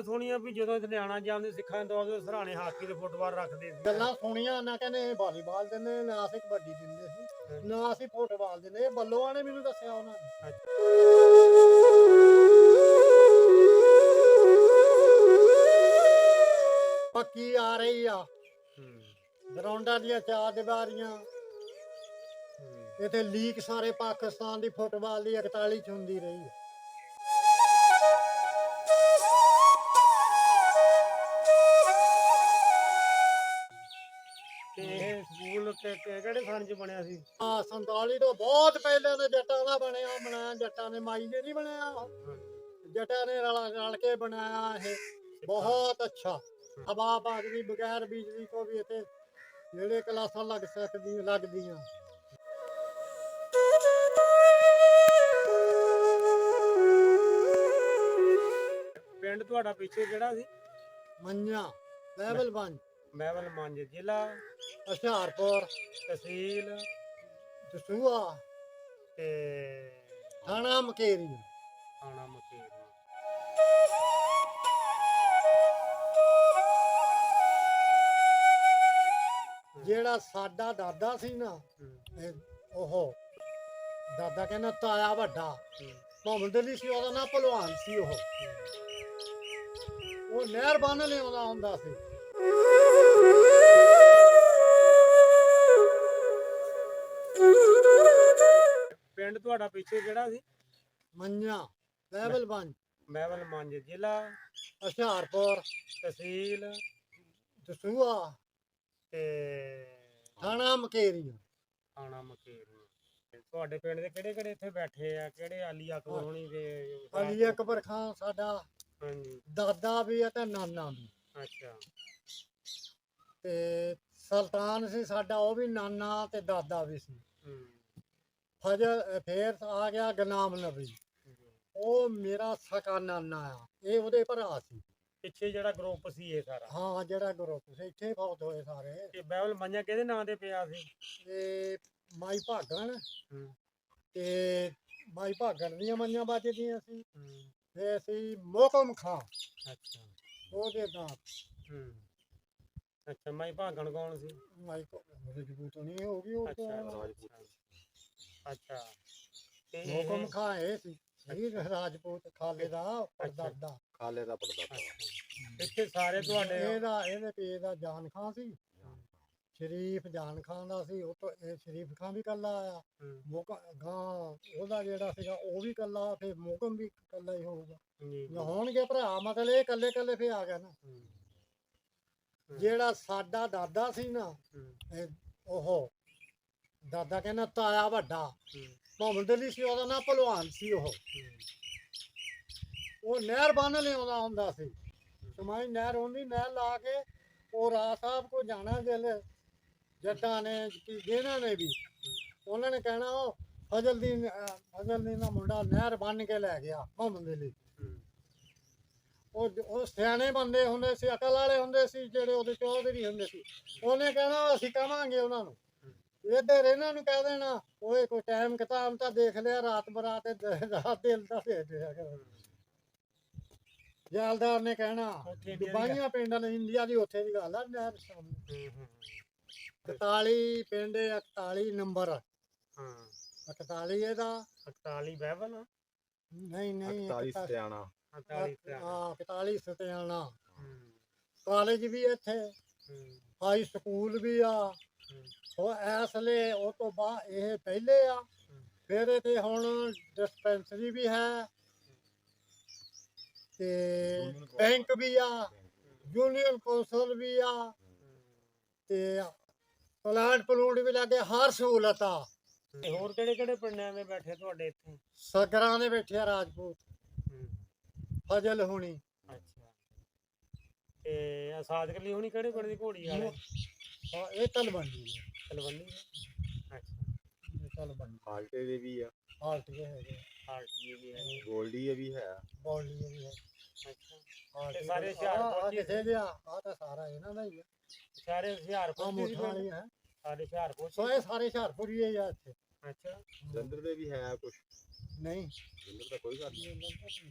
ਗੱਲ ਸੁਣੀ ਆ ਵੀ ਜਦੋਂ ਇੱਥੇ ਨਿਆਣਾ ਜਾਂਦੇ ਸਿੱਖਾਂ ਤੋਂ ਉਹਦੇ ਸਰਾਣੇ ਹਾਕੀ ਤੇ ਫੁੱਟਬਾਲ ਰੱਖਦੇ ਸੀ। ਗੱਲਾਂ ਸੁਣੀਆਂ ਨਾ ਕਹਿੰਦੇ ਵਾਲੀਬਾਲ ਦਿੰਦੇ ਨਾ ਅਸੀਂ ਕਬੱਡੀ ਦਿੰਦੇ ਸੀ ਨਾ ਅਸੀਂ ਫੁੱਟਬਾਲ ਦਿੰਦੇ ਇਹ ਬੱਲੋਆਂ ਨੇ ਮੈਨੂੰ ਦੱਸਿਆ ਉਹਨਾਂ ਨੇ। ਪੱਕੀ ਆ ਰਹੀ ਆ ਗਰਾਊਂਡਾਂ ਦੀਆਂ 4 ਦੀਵਾਰੀਆਂ ਇੱਥੇ ਲੀਕ ਸਾਰੇ ਪਾਕਿਸਤਾਨ ਦੀ ਫੁੱਟਬਾਲ ਦੀ 41 ਚ ਹੁੰਦੀ ਰਹੀ ਹੈ। ਇਹ ਸਕੂਲ ਕਿਹੜੇ ਸਾਲ ਚ ਬਣਿਆ ਸੀ? 47 ਤੋਂ ਬਹੁਤ ਪਹਿਲਾਂ ਦੇ ਜੱਟਾਂ ਦਾ ਬਣਾਇਆ ਜੱਟਾਂ ਨੇ ਮਾਈ ਨੇ ਨਹੀਂ ਬਣਾਇਆ ਜੱਟਾਂ ਨੇ ਰਲ ਕੇ ਬਣਾਇਆ ਇਹ ਬਹੁਤ ਅੱਛਾ। ਹਵਾ ਪਾਣੀ ਬਗੈਰ ਬਿਜਲੀ ਤੋਂ ਵੀ ਇੱਥੇ ਜਿਹੜੇ ਕਲਾਸਾਂ ਲੱਗਦੀਆਂ। ਪਿੰਡ ਤੁਹਾਡਾ ਪਿੱਛੇ ਕਿਹੜਾ ਸੀ? ਮੰਨਿਆ ਮਹਿਬਲਗੰਜ ਮਹਿਬਲਗੰਜ ਜ਼ਿਲ੍ਹਾ ਹੁਸ਼ਿਆਰਪੁਰ ਤਹਿਸੀਲ ਦਸੂਹਾ ਤੇ ਥਾਣਾ ਮਕੇਰੀ। ਥਾਣਾ ਮਕੇਰੀ। ਜਿਹੜਾ ਸਾਡਾ ਦਾਦਾ ਸੀ ਨਾ ਉਹ ਦਾਦਾ ਕਹਿੰਦਾ ਤਾਇਆ ਵੱਡਾ ਮੁਹੰਮਦ ਅਲੀ ਸੀ ਉਹਦਾ ਨਾਂ ਭਲਵਾਨ ਸੀ। ਉਹ ਨਹਿਰ ਬੰਨ ਲਿਆਉਂਦਾ ਹੁੰਦਾ ਸੀ। ਪਿੰਡ ਤੁਹਾਡਾ ਪਿੱਛੇ ਕਿਹੜਾ ਸੀ? ਮੰਨਿਆ ਮਹਿਬਲਗੰਜ ਜ਼ਿਲ੍ਹਾ ਹੁਸ਼ਿਆਰਪੁਰ ਤਹਿਸੀਲ ਦਸੂਹਾ ਤੇ ਥਾਣਾ ਮਕੇਰੀ। ਥਾਣਾ ਮਕੇਰੀ। ਤੁਹਾਡੇ ਪਿੰਡ ਦੇ ਕਿਹੜੇ ਕਿਹੜੇ ਇੱਥੇ ਬੈਠੇ ਆ? ਕਿਹੜੇ ਅਲੀ ਅਕਬਰ ਹੋਣੀ ਦੇ? ਅਲੀ ਅਕਬਰ ਖਾਨ ਸਾਡਾ ਹਾਂਜੀ ਦਾਦਾ ਵੀ ਹੈ ਤੇ ਨਾਨਾ ਵੀ। ਅੱਛਾ। ਤੇ ਸੁਲਤਾਨ ਸੀ ਸਾਡਾ ਉਹ ਵੀ ਨਾਨਾ ਤੇ ਦਾਦਾ ਵੀ ਸੀ। ਫੇਰ ਆ ਗਿਆ ਗੁਲਾਮ ਨਬੀ ਉਹ ਮੇਰਾ ਸਕਾ ਨਾਨਾ ਆ ਇਹ ਉਹਦੇ ਭਰਾ ਸੀ। ਪਿੱਛੇ ਜਿਹੜਾ ਗਰੁੱਪ ਸੀ ਇਹ ਸਾਰਾ? ਹਾਂ ਜਿਹੜਾ ਗਰੁੱਪ ਸੀ ਇੱਥੇ ਫੌਤ ਹੋਏ ਸਾਰੇ। ਇਹ ਮਹਿਬਲਗੰਜ ਕਿਹਦੇ ਨਾਂ ਤੇ ਪਿਆ ਸੀ? ਤੇ ਮਾਈ ਭਾਗਣ ਤੇ ਮਾਈ ਭਾਗਣ ਦੀਆਂ ਮੰਨਿਆਂ ਵੱਜਦੀਆਂ ਸੀ ਤੇ ਅਸੀਂ ਮੋਹਕਮ ਖਾਂ। ਅੱਛਾ। ਉਹਦੇ ਦਾ ਅੱਛਾ। ਮਾਈ ਭਾਗਣ ਕੌਣ ਸੀ? ਮਾਈ ਰਜਪੂਤ ਨਹੀਂ ਹੋ ਗਈ ਉਹ ਅੱਛਾ। ਮੋਹਕਮ ਖਾਂ ਇਹ ਸੀ ਰਾਜਪੂਤ ਖਾਲੇ ਦਾ ਪੜਦਾਦਾ। ਖਾਲੇ ਦਾ ਪੜਦਾਦਾ। ਇੱਥੇ ਸਾਰੇ ਤੁਹਾਡੇ ਇਹਦੇ ਪੇ ਦਾ ਜਾਨ ਖਾਂ ਸੀ। ਸ਼ਰੀਫ ਜਾਨ ਖਾਨ ਦਾ ਸੀ ਉਹ ਤੋਂ ਇਹ ਸ਼ਰੀਫ ਖਾਨ ਵੀ ਕੱਲਾ ਆਇਆ। ਉਹਦਾ ਜਿਹੜਾ ਸੀਗਾ ਉਹ ਵੀ ਕੱਲਾ ਫਿਰ ਮੋਹਕਮ ਵੀ ਕੱਲਾ ਹੀ ਹੋਊਗਾ। ਹੋਣਗੇ ਭਰਾ ਮਤਲਬ ਇਹ ਕੱਲੇ ਕੱਲੇ ਫੇ ਆ ਗਿਆ ਨਾ। ਜਿਹੜਾ ਸਾਡਾ ਦਾਦਾ ਸੀ ਨਾ ਉਹ ਦਾਦਾ ਕਹਿੰਦਾ ਤਾਇਆ ਵੱਡਾ ਮੁਹੰਮਦ ਅਲੀ ਸੀ ਉਹਦਾ ਨਾਂ ਭਲਵਾਨ ਸੀ। ਉਹ ਨਹਿਰ ਬੰਨ ਲਿਆਉਂਦਾ ਹੁੰਦਾ ਸੀ। ਸਮਾਈ ਨਹਿਰ ਹੁੰਦੀ ਨਹਿਰ ਲਾ ਕੇ ਉਹ ਰਾਜ ਸਾਹਿਬ ਕੋ ਜਾਣਾ ਜਿਲ ਜੱਟਾਂ ਨੇ ਜਿਹਨਾਂ ਨੇ ਵੀ ਉਹਨਾਂ ਨੇ ਕਹਿਣਾ ਉਹ ਫਜ਼ਲਦੀਨ ਦਾ ਮੁੰਡਾ ਨਹਿਰ ਬੰਨ ਕੇ ਲੈ ਗਿਆ ਮੁਹੰਮਦ ਅਲੀ। ਉਹ ਸਿਆਣੇ ਬੰਦੇ ਹੁੰਦੇ ਸੀ ਅਕਲ ਵਾਲੇ ਹੁੰਦੇ ਸੀ ਜਿਹੜੇ ਉਹਦੇ ਚੌਧਰੀ ਹੁੰਦੇ ਸੀ। ਉਹਨੇ ਕਹਿਣਾ ਅਸੀਂ ਕਵਾਂਗੇ ਉਹਨਾਂ ਨੂੰ ਇੱਧਰ ਇਹਨਾਂ ਨੂੰ ਕਹਿ ਦੇਣਾ ਓਏ ਕੋਈ ਟਾਈਮ ਕਿਤਾਬ ਤਾਂ ਦੇਖ ਲਿਆ ਰਾਤ ਬਰਾਤ ਰਾਤ ਦਿਲ ਦਾ ਦੇ ਦਿਆ ਕਰ। ਜੈਲਦਾਰ ਨੇ ਕਹਿਣਾ ਦੁਬਾਈਆਂ ਪਿੰਡ ਨੇ ਇੰਡੀਆ ਦੀ ਉੱਥੇ ਦੀ ਗੱਲ ਆ ਨਹਿਰ ਸਾਹਮਣੇ 41 ਪਿੰਡ 41 ਨੰਬਰ 41 ਇਹਦਾ 41 ਬਹਿਬਲ ਨਹੀਂ 41 ਸਤਿਆਣਾ 41 ਸਤਿਆਣਾ। ਕਾਲਜ ਵੀ ਇੱਥੇ ਹਾਈ ਸਕੂਲ ਵੀ ਆ ਉਹ ਇਸ ਲਈ ਉਹ ਤੋਂ ਬਾਅਦ ਇਹ ਪਹਿਲੇ ਆ ਫਿਰ ਇੱਥੇ ਹੁਣ ਡਿਸਪੈਂਸਰੀ ਵੀ ਹੈ ਤੇ ਬੈਂਕ ਵੀ ਆ ਯੂਨੀਅਨ ਕੌਂਸਲ ਵੀ ਆ ਤੇ ਪਲਾਂਟ ਪਲੂਟ ਵੀ ਲੱਗੇ ਹਰ ਸਹੂਲਤ ਆ। ਹੋਰ ਕਿਹੜੇ ਕਿਹੜੇ ਪਿੰਡਾਂ ਦੇ ਬੈਠੇ ਤੁਹਾਡੇ ਇੱਥੇ? ਸਗਰਾਂ ਦੇ ਬੈਠੇ ਆ ਰਾਜਪੂਤ ਫਜ਼ਲ ਹੋਣੀ। ਅੱਛਾ। ਤੇ ਆਸਾਦ ਕਲੀ ਹੋਣੀ ਕਿਹੜੇ ਪਿੰਡ ਦੀ ਘੋੜੀ ਵਾਲੇ? ਇਹ ਤਲਵੰਡੀ ਤਲਵੰਡੀ। ਅੱਛਾ। ਤਲਵੰਡੀ ਹਾਲਟੇ ਦੇ ਵੀ ਆ। ਹਾਲਟੀਏ ਹੈਗੇ ਹਾਲਟੀ ਵੀ ਹੈ। ਗੋਲਡੀ ਵੀ ਹੈ। ਬੋਲੀ ਵੀ ਹੈ। ਅੱਛਾ। ਤੇ ਸਾਰੇ ਹੁਸ਼ਿਆਰਪੁਰ ਕਿਸੇ ਦੇ ਆ ਤਾਂ ਸਾਰਾ ਇਹਨਾਂ ਦਾ ਹੀ ਆ। ਸਾਰੇ ਹੁਸ਼ਿਆਰਪੁਰ ਮੋਠਾਂ ਵਾਲੀ ਹੈ। ਸਾਰੇ ਹੁਸ਼ਿਆਰਪੁਰ ਸੋ ਇਹ ਸਾਰੇ ਹੁਸ਼ਿਆਰਪੁਰ ਹੀ ਆ ਇੱਥੇ। ਅੱਛਾ। ਜਲੰਧਰ ਦੇ ਵੀ ਹੈ ਕੁਝ? ਨਹੀਂ ਜਲੰਧਰ ਦਾ ਕੋਈ ਗੱਲ ਨਹੀਂ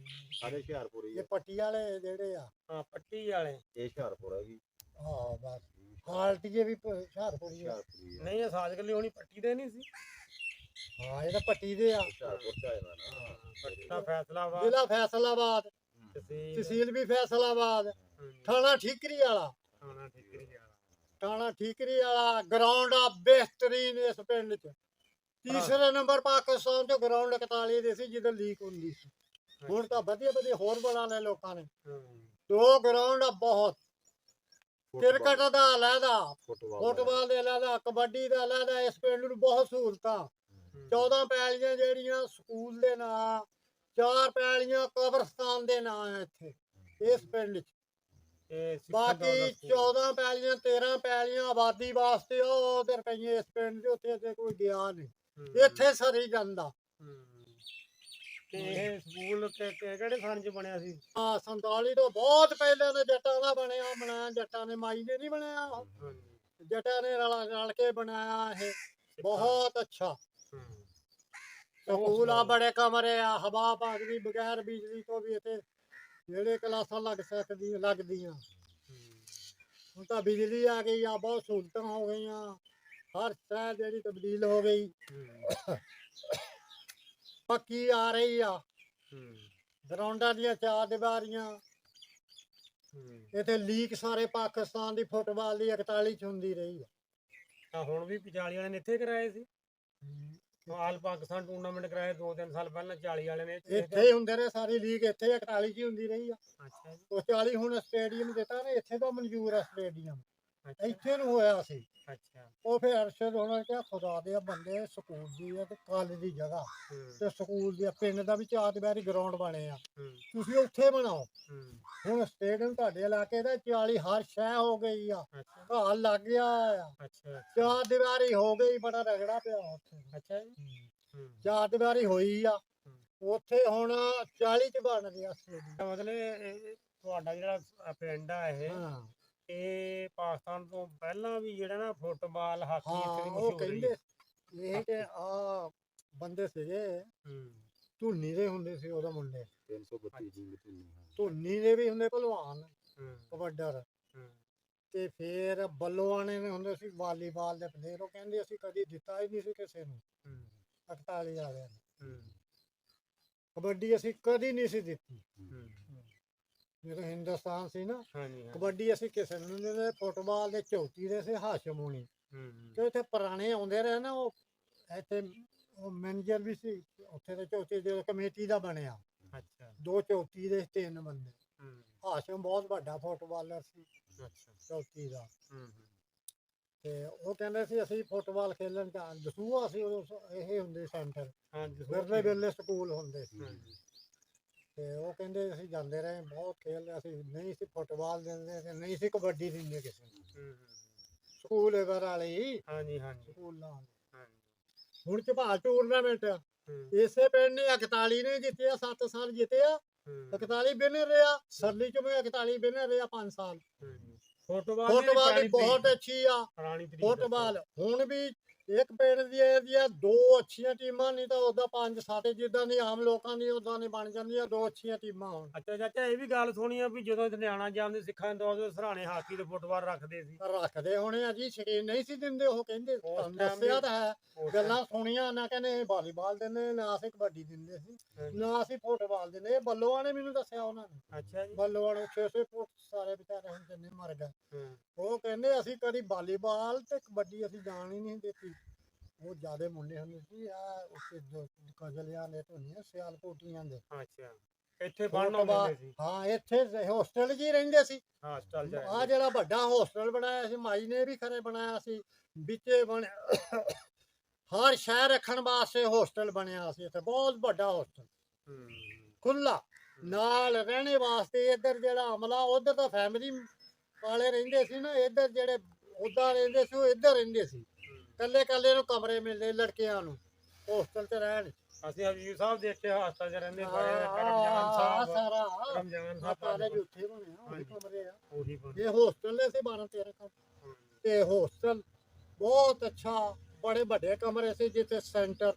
ਸਾਰੇ ਹੁਸ਼ਿਆਰਪੁਰ ਹੀ ਇਹ ਪੱਟੀ ਵਾਲੇ ਜਿਹੜੇ ਆ ਪੱਟੀ ਵਾਲੇ ਇਹ ਹੁਸ਼ਿਆਰਪੁਰ ਹੈ ਜੀ। ਹਾਂ ਬਸ ਹਾਲਟੀਏ ਵੀ ਹੁਸ਼ਿਆਰਪੁਰੀ ਆ। ਹੁਸ਼ਿਆਰਪੁਰੀ ਆ। ਨਹੀਂ ਇਹ ਸਾਜਗਲੀ ਹੋਣੀ ਪੱਟੀ ਦੇ ਨਹੀਂ ਸੀ। ਹਾਂ ਇਹ ਤਾਂ ਪੱਟੀ ਦੇ ਆ। ਹੁਸ਼ਿਆਰਪੁਰ ਚ ਆਇਆ ਨਾ। ਪੱਟਾ ਫੈਸਲਾਬਾਦ ਜ਼ਿਲ੍ਹਾ ਫੈਸਲਾਬਾਦ, ਤਹਿਸੀਲ ਤਹਿਸੀਲ ਵੀ ਫੈਸਲਾਬਾਦ, ਥਾਣਾ ਠੀਕਰੀ ਵਾਲਾ। ਥਾਣਾ ਠੀਕਰੀ ਵਾਲਾ। ਥਾਣਾ ਠੀਕਰੀ ਵਾਲਾ ਗਰਾਊਂਡ ਆ ਬਿਹਤਰੀਨ ਇਸ ਪਿੰਡ 'ਚ। ਤੀਸਰੇ ਨੰਬਰ ਪਾਕਿਸਤਾਨ 'ਚ ਗਰਾਊਂਡ 41 ਦੇ ਸੀ ਜਦੋਂ ਲੀਕ ਹੁੰਦੀ ਸੀ। ਹੁਣ ਤਾਂ ਵਧੀਆ ਵਧੀਆ ਹੋਰ ਬਣਾ ਲਏ ਲੋਕਾਂ ਨੇ। ਦੋ ਗਰਾਊਂਡ ਆ ਬਹੁਤ। ਕ੍ਰਿਕਟ ਦਾ ਅਲੱਗਾ, ਫੁੱਟਬਾਲ ਦੇ ਅਲੱਗਾ, ਕਬੱਡੀ ਦਾ ਅਲੱਗਾ। ਇਸ ਪਿੰਡ ਨੂੰ ਬਹੁਤ ਸਹੂਲਤਾਂ। 14 ਪੈਲੀਆਂ ਜਿਹੜੀਆਂ ਸਕੂਲ ਦੇ ਨਾਂ, 4 ਪੈਲੀਆਂ ਕਬਰਸਤਾਨ ਦੇ ਨਾਂ ਆ ਇੱਥੇ ਇਸ ਪਿੰਡ 'ਚ। ਇਹ ਸਿੱਖ ਬਾਕੀ 14 ਪੈਲੀਆਂ 13 ਪੈਲੀਆਂ ਆਬਾਦੀ ਵਾਸਤੇ ਉਹ ਉਧਰ ਪਈਆਂ ਇਸ ਪਿੰਡ ਦੇ। ਉੱਥੇ ਤੇ ਕੋਈ ਗਿਆ ਨਹੀਂ, ਇੱਥੇ ਸਰੀ ਜਾਂਦਾ। ਤੇ ਇਹ ਸਕੂਲ ਕਿਹੜੇ ਸਾਲ ਚ ਬਣਿਆ ਸੀ? ਹਾਂ 47 ਤੋਂ ਬਹੁਤ ਪਹਿਲਾਂ ਦੇ ਜੱਟਾਂ ਦਾ ਬਣਾਇਆ ਜੱਟਾਂ ਨੇ, ਮਾਈ ਨੇ ਨਹੀਂ ਬਣਾਇਆ, ਜੱਟਾਂ ਨੇ ਰਲ ਕੇ ਬਣਾਇਆ ਇਹ। ਬਹੁਤ ਅੱਛਾ ਸਕੂਲ ਆ, ਬੜੇ ਕਮਰੇ ਆ, ਹਵਾ ਭਾਗਦੀ ਬਗੈਰ ਬਿਜਲੀ ਤੋਂ ਵੀ ਇੱਥੇ ਜਿਹੜੇ ਕਲਾਸਾਂ ਲੱਗਦੀਆਂ। ਹੁਣ ਤਾਂ ਬਿਜਲੀ ਆ ਗਈ ਆ, ਬਹੁਤ ਸਹੂਲਤਾਂ ਹੋ ਗਈਆਂ, ਹਰ ਸ਼ਹਿਰ ਜਿਹੜੀ ਤਬਦੀਲ ਹੋ ਗਈ। ਪੱਕੀ ਆ ਰਹੀ ਆ, ਗਰਾਊਂਡਾਂ ਦੀਆਂ 4 ਦੀਵਾਰੀਆਂ। ਇੱਥੇ ਲੀਕ ਸਾਰੇ ਪਾਕਿਸਤਾਨ ਦੀ ਫੁੱਟਬਾਲ ਦੀ 41 ਚ ਹੁੰਦੀ ਰਹੀ ਆ। ਤਾਂ ਹੁਣ ਵੀ 40 ਵਾਲੇ ਨੇ ਇੱਥੇ ਕਰਾਏ ਸੀ। ਆਲ ਪਾਕਿਸਤਾਨ ਟੂਰਨਾਮੈਂਟ ਕਰਾਏ 2-3 ਸਾਲ ਪਹਿਲਾਂ। 40 ਵਾਲੇ ਨੇ ਇੱਥੇ ਹੀ ਹੁੰਦੇ ਰਹੇ, ਸਾਰੀ ਲੀਗ ਇੱਥੇ 41 ਚ ਹੀ ਹੁੰਦੀ ਰਹੀ ਆ। ਅੱਛਾ ਜੀ। ਉਹ 40 ਹੁਣ ਸਟੇਡੀਅਮ ਦਿੱਤਾ ਨੇ, ਇੱਥੇ ਤਾਂ ਮਨਜ਼ੂਰ ਆ ਸਟੇਡੀਅਮ, ਅੱਛਾ ਇੱਥੇ ਨੂੰ ਹੋਇਆ ਸੀ। ਅੱਛਾ। ਉਹ ਫਿਰ ਅਰਸ਼ਦ ਹੋਣਾ ਕਿਹਾ ਖੁਦਾ ਦੇ ਬੰਦੇ, ਸਕੂਲ ਦੀ ਆ ਤੇ ਕਾਲਜ ਦੀ ਜਗ੍ਹਾ ਤੇ ਸਕੂਲ ਦੀ ਪਿੰਡ ਦਾ ਵੀ 4 ਦੀਵਾਰੀ ਗਰਾਊਂਡ ਬਣੇ ਆ, ਤੁਸੀਂ ਉੱਥੇ ਬਣਾਓ। ਹੁਣ ਸਟੇਡੀਅਮ ਤੁਹਾਡੇ ਇਲਾਕੇ ਦਾ 40 ਹਰ ਸ਼ਹਿ ਹੋ ਗਈ ਆ, ਘਾਹ ਲੱਗ ਗਿਆ ਆ। ਅੱਛਾ 4 ਦੀਵਾਰੀ ਹੋ ਗਈ, ਬੜਾ ਰਗੜਾ ਪਿਆ ਉੱਥੇ। ਅੱਛਾ ਜੀ। 4 ਦੀਵਾਰੀ ਹੋਈ ਆ ਉੱਥੇ, ਹੁਣ 40 ਚ ਬਣ ਗਿਆ ਸਟੇਡੀਅਮ। ਮਤਲਬ ਤੁਹਾਡਾ ਜਿਹੜਾ ਪਿੰਡ ਆ ਇਹ ਪਾਕਿਸਤਾਨ ਤੋਂ ਪਹਿਲਾਂ ਵੀ ਜਿਹੜਾ ਨਾ ਫੁੱਟਬਾਲ ਹਾਕੀ ਇੱਥੇ ਦੀ ਉਹ ਮਸ਼ਹੂਰ ਕਹਿੰਦੇ ਰਹੀ। ਇਹ ਕਿ ਆ ਬੰਦੇ ਸੀਗੇ ਧੁੰਨੀ ਦੇ ਹੁੰਦੇ ਸੀ ਉਹਦਾ ਮੁੰਡੇ, 332 ਦੀ ਧੁੰਨੀ ਦੇ ਵੀ ਹੁੰਦੇ ਭਲਵਾਨ ਕਬੱਡਰ, ਤੇ ਫੇਰ ਬੱਲੋਆਣੇ ਨੇ ਹੁੰਦੇ ਸੀ ਵਾਲੀਬਾਲ ਦੇ ਪਲੇਅਰ। ਉਹ ਕਹਿੰਦੇ ਅਸੀਂ ਕਦੀ ਦਿੱਤਾ ਹੀ ਨਹੀਂ ਸੀ ਕਿਸੇ ਨੂੰ, 41 ਵਾਲਿਆਂ ਨੇ ਕਬੱਡੀ ਅਸੀਂ ਕਦੀ ਨਹੀਂ ਸੀ ਦਿੱਤੀ। ਜਦੋਂ ਹਿੰਦੁਸਤਾਨ ਸੀ ਨਾ, ਕਬੱਡੀ ਅਸੀਂ ਕਿਸੇ ਨੂੰ ਨਹੀਂ ਦਿੰਦੇ। ਫੁੱਟਬਾਲ ਦੇ ਚੌਥੀ ਦੇ ਸੀ ਹਾਸ਼ਮ ਹੋਣੀ, ਤੇ ਇੱਥੇ ਪੁਰਾਣੇ ਆਉਂਦੇ ਰਹੇ ਨਾ, ਉਹ ਇੱਥੇ ਉਹ ਮੈਨੇਜਰ ਵੀ ਸੀ ਉੱਥੇ ਦੇ ਚੌਥੀ ਦੇ ਕਮੇਟੀ ਦਾ ਬਣਿਆ। 2 ਚੌਥੀ ਦੇ 3 ਬੰਦੇ। ਹਾਸ਼ਮ ਬਹੁਤ ਵੱਡਾ ਫੁੱਟਬਾਲਰ ਸੀ ਚੌਥੀ ਦਾ। ਤੇ ਉਹ ਕਹਿੰਦੇ ਸੀ ਅਸੀਂ ਫੁੱਟਬਾਲ ਖੇਲਣ ਦਸੂਆ ਸੀ ਉਦੋਂ, ਇਹ ਹੁੰਦੇ ਸੈਂਟਰ ਵਿਰਲੇ ਵੇਲੇ ਸਕੂਲ ਹੁੰਦੇ ਸੀ। ਤੇ ਉਹ ਕਹਿੰਦੇ ਅਸੀਂ ਜਾਂਦੇ ਰਹੇ, ਬਹੁਤ ਖੇਲਦੇ। ਅਸੀਂ ਨਹੀਂ ਸੀ ਫੁੱਟਬਾਲ ਦਿੰਦੇ ਤੇ ਨਹੀਂ ਸੀ ਕਬੱਡੀ ਦਿੰਦੇ ਕਿਸੇ ਨੂੰ, ਸਕੂਲ ਲੇਵਲ ਵਾਲੇ ਸਕੂਲਾਂ। ਹੁਣ ਝਪਾ ਟੂਰਨਾਮੈਂਟ ਇਸੇ ਪਿੰਡ ਨੇ 41 ਨੇ ਜਿੱਤਿਆ, 7 ਸਾਲ ਜਿੱਤਿਆ, 41 ਵਿਨਰ ਰਿਹਾ। ਸਰਲੀ ਚ ਮੈਂ 41 ਵਿਨਰ ਰਿਹਾ 5 ਸਾਲ। ਫੁੱਟਬਾਲ ਬਹੁਤ ਅੱਛੀ ਆ ਫੁੱਟਬਾਲ। ਹੁਣ ਵੀ ਇੱਕ ਪਿੰਡ ਦੀਆਂ 2 ਅੱਛੀਆਂ ਟੀਮਾਂ, ਨਹੀਂ ਤਾਂ ਉਹਦਾ 5-7 ਜਿੱਦਾਂ ਦੀ ਆਮ ਲੋਕਾਂ ਦੀ ਉਦਾਂ ਦੀ ਬਣ ਜਾਂਦੀਆਂ 2 ਅੱਛੀਆਂ ਟੀਮਾਂ ਹੁਣ। ਅੱਛਾ ਚਾਚਾ, ਇਹ ਵੀ ਗੱਲ ਸੁਣੀ ਆ ਵੀ ਜਦੋਂ ਨਿਆਣਾ ਜਾਂਦੇ ਸਿੱਖਾਂ ਦੇ ਉਦੋਂ ਸਰਾਣੇ ਹਾਕੀ ਤੇ ਫੁੱਟਬਾਲ ਰੱਖਦੇ ਹੋਣੇ ਆ ਜੀ। ਸ਼ਰੀਰ ਨਹੀਂ ਸੀ ਦਿੰਦੇ, ਉਹ ਕਹਿੰਦੇ ਤੁਹਾਨੂੰ ਦੱਸਿਆ ਤਾਂ ਹੈ, ਗੱਲਾਂ ਸੁਣੀਆਂ ਨਾ। ਕਹਿੰਦੇ ਵਾਲੀਬਾਲ ਦਿੰਦੇ, ਨਾ ਅਸੀਂ ਕਬੱਡੀ ਦਿੰਦੇ ਸੀ, ਨਾ ਅਸੀਂ ਫੁੱਟਬਾਲ ਦਿੰਦੇ। ਇਹ ਬੱਲੋਆਂ ਨੇ ਮੈਨੂੰ ਦੱਸਿਆ ਉਹਨਾਂ ਨੇ। ਅੱਛਾ ਜੀ। ਬੱਲੋਆਂ ਨੂੰ 600 ਫੁੱਟ ਸਾਰੇ ਵਿਚਾਰੇ ਹੁਣ ਜਿੰਨੇ ਮਰ ਗਏ। ਉਹ ਕਹਿੰਦੇ ਅਸੀਂ ਕਦੀ ਵਾਲੀਬਾਲ ਤੇ ਕਬੱਡੀ ਅਸੀਂ ਜਾਣ ਹੀ ਨਹੀਂ ਦਿੱਤੀ। ਉਹ ਜਿਆਦੇ ਮੁੰਡੇ ਹੁੰਦੇ ਸੀ ਆ ਉੱਥੇ ਕਜਲਿਆਂ ਦੇ ਧੁਨੀਆਂ ਸਿਆਲਕੋਟੀਆਂ ਦੇ। ਅੱਛਾ, ਇੱਥੇ ਬਣਨ ਆਉਂਦੇ ਸੀ। ਹਾਂ, ਇੱਥੇ ਹੋਸਟਲ 'ਚ ਹੀ ਰਹਿੰਦੇ ਸੀ। ਹੋਸਟਲ ਆ ਜਿਹੜਾ ਵੱਡਾ ਹੋਸਟਲ ਬਣਾਇਆ ਸੀ, ਮਾਈ ਨੇ ਵੀ ਖਰੇ ਬਣਾਇਆ ਸੀ, ਵਿੱਚੇ ਬਣਿਆ ਹਰ ਸ਼ਹਿਰ ਰੱਖਣ ਵਾਸਤੇ ਹੋਸਟਲ ਬਣਿਆ ਸੀ ਇੱਥੇ, ਬਹੁਤ ਵੱਡਾ ਹੋਸਟਲ ਖੁੱਲਾ, ਨਾਲ ਰਹਿਣੇ ਵਾਸਤੇ। ਇੱਧਰ ਜਿਹੜਾ ਅਮਲਾ ਉਧਰ ਤਾਂ ਫੈਮਿਲੀ ਵਾਲੇ ਰਹਿੰਦੇ ਸੀ ਨਾ, ਇੱਧਰ ਜਿਹੜੇ ਉੱਦਾਂ ਰਹਿੰਦੇ ਸੀ ਉਹ ਇੱਧਰ ਰਹਿੰਦੇ ਸੀ। ਕੱਲੇ ਨੂੰ ਕਮਰੇ ਮਿਲਦੇ ਲੜਕਿਆਂ ਨੂੰ ਹੋਸਟਲ 'ਚ ਰਹਿਣ। ਅਸੀਂ ਹਜੂਰ ਸਾਹਿਬ ਦੇਖੇ ਹੋਸਟਲ 'ਚ ਰਹਿੰਦੇ ਸਾਰਾ ਕਾਲਜ ਉੱਥੇ ਬਣਿਆ, ਉਹੀ ਕਮਰੇ ਆ। ਇਹ ਹੋਸਟਲ ਦੇ ਸੀ 12-13 ਕਮਰੇ, ਤੇ ਹੋਸਟਲ ਬਹੁਤ ਅੱਛਾ, ਬੜੇ ਵੱਡੇ ਕਮਰੇ ਸੀ ਜਿੱਥੇ ਸੈਂਟਰ